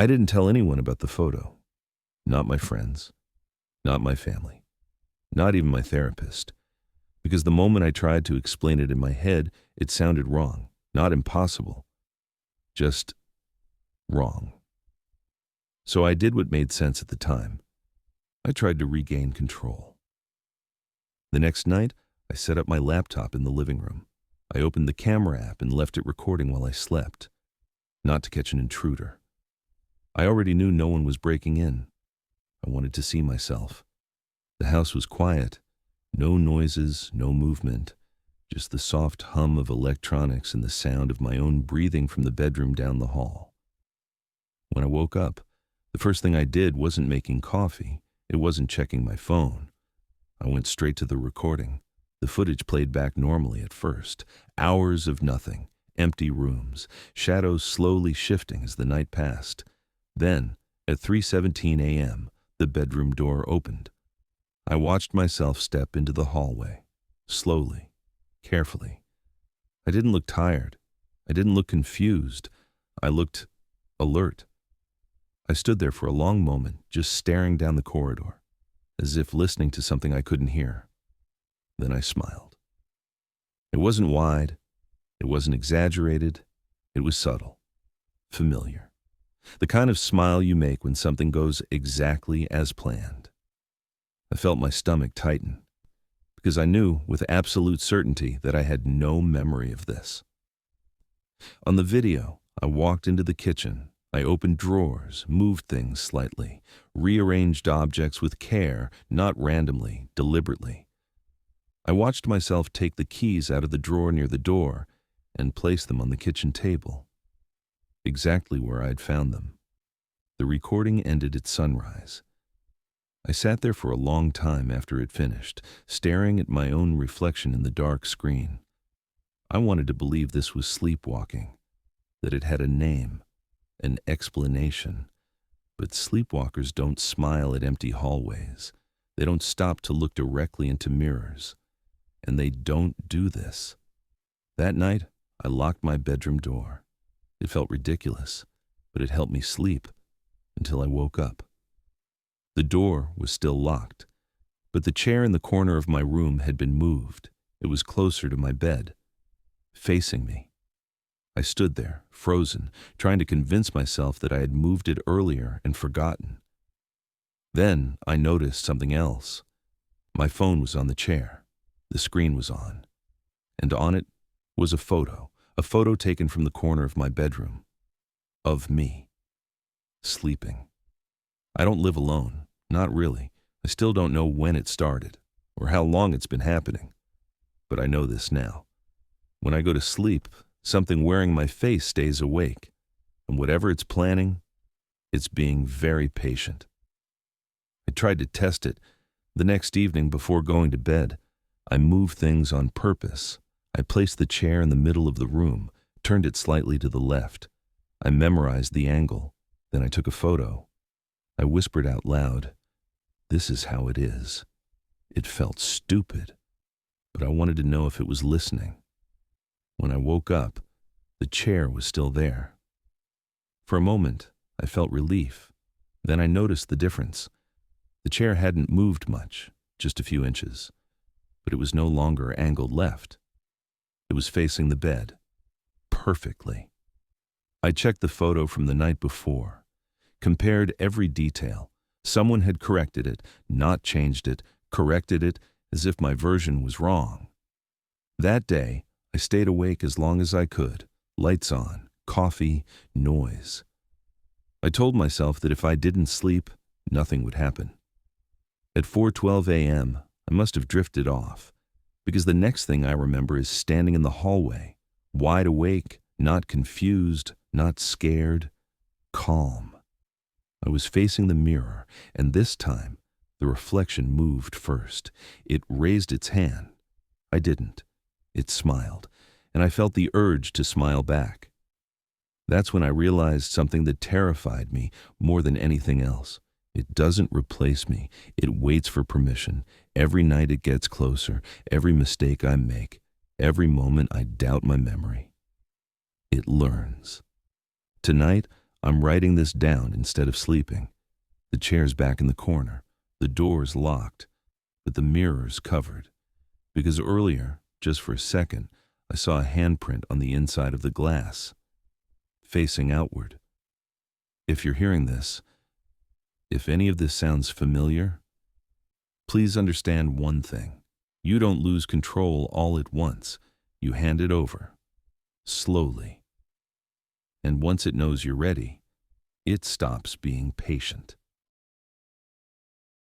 I didn't tell anyone about the photo. Not my friends, not my family, not even my therapist. Because the moment I tried to explain it in my head, it sounded wrong. Not impossible, just wrong. So I did what made sense at the time. I tried to regain control. The next night, I set up my laptop in the living room. I opened the camera app and left it recording while I slept, not to catch an intruder. I already knew no one was breaking in. I wanted to see myself. The house was quiet. No noises, no movement, just the soft hum of electronics and the sound of my own breathing from the bedroom down the hall. When I woke up, the first thing I did wasn't making coffee. It wasn't checking my phone. I went straight to the recording. The footage played back normally at first. Hours of nothing, empty rooms, shadows slowly shifting as the night passed. Then, at 3:17 a.m., the bedroom door opened. I watched myself step into the hallway, slowly, carefully. I didn't look tired. I didn't look confused. I looked alert. I stood there for a long moment, just staring down the corridor, as if listening to something I couldn't hear. Then I smiled. It wasn't wide. It wasn't exaggerated. It was subtle, familiar. The kind of smile you make when something goes exactly as planned. I felt my stomach tighten, because I knew with absolute certainty that I had no memory of this. On the video, I walked into the kitchen. I opened drawers, moved things slightly, rearranged objects with care, not randomly, deliberately. I watched myself take the keys out of the drawer near the door and place them on the kitchen table, exactly where I'd found them. The recording ended at sunrise. I sat there for a long time after it finished, staring at my own reflection in the dark screen. I wanted to believe this was sleepwalking, that it had a name, an explanation. But sleepwalkers don't smile at empty hallways. They don't stop to look directly into mirrors. And they don't do this. That night, I locked my bedroom door. It felt ridiculous, but it helped me sleep until I woke up. The door was still locked, but the chair in the corner of my room had been moved. It was closer to my bed, facing me. I stood there, frozen, trying to convince myself that I had moved it earlier and forgotten. Then I noticed something else. My phone was on the chair. The screen was on. And on it was a photo taken from the corner of my bedroom, of me, sleeping. I don't live alone, not really. I still don't know when it started, or how long it's been happening. But I know this now. When I go to sleep, something wearing my face stays awake, and whatever it's planning, it's being very patient. I tried to test it. The next evening before going to bed, I moved things on purpose. I placed the chair in the middle of the room, turned it slightly to the left. I memorized the angle. Then I took a photo. I whispered out loud, "This is how it is." It felt stupid, but I wanted to know if it was listening. When I woke up, the chair was still there. For a moment, I felt relief. Then I noticed the difference. The chair hadn't moved much, just a few inches, but it was no longer angled left. It was facing the bed, perfectly. I checked the photo from the night before, compared every detail. Someone had corrected it, not changed it, corrected it as if my version was wrong. That day, I stayed awake as long as I could, lights on, coffee, noise. I told myself that if I didn't sleep, nothing would happen. At 4:12 a.m., I must have drifted off, because the next thing I remember is standing in the hallway, wide awake, not confused, not scared, calm. I was facing the mirror, and this time, the reflection moved first. It raised its hand. I didn't. It smiled, and I felt the urge to smile back. That's when I realized something that terrified me more than anything else. It doesn't replace me. It waits for permission. Every night it gets closer. Every mistake I make. Every moment I doubt my memory. It learns. Tonight, I'm writing this down instead of sleeping. The chair's back in the corner, the door's locked, but the mirror's covered. Because earlier, just for a second, I saw a handprint on the inside of the glass, facing outward. If you're hearing this, if any of this sounds familiar, please understand one thing. You don't lose control all at once. You hand it over, slowly. And once it knows you're ready, it stops being patient.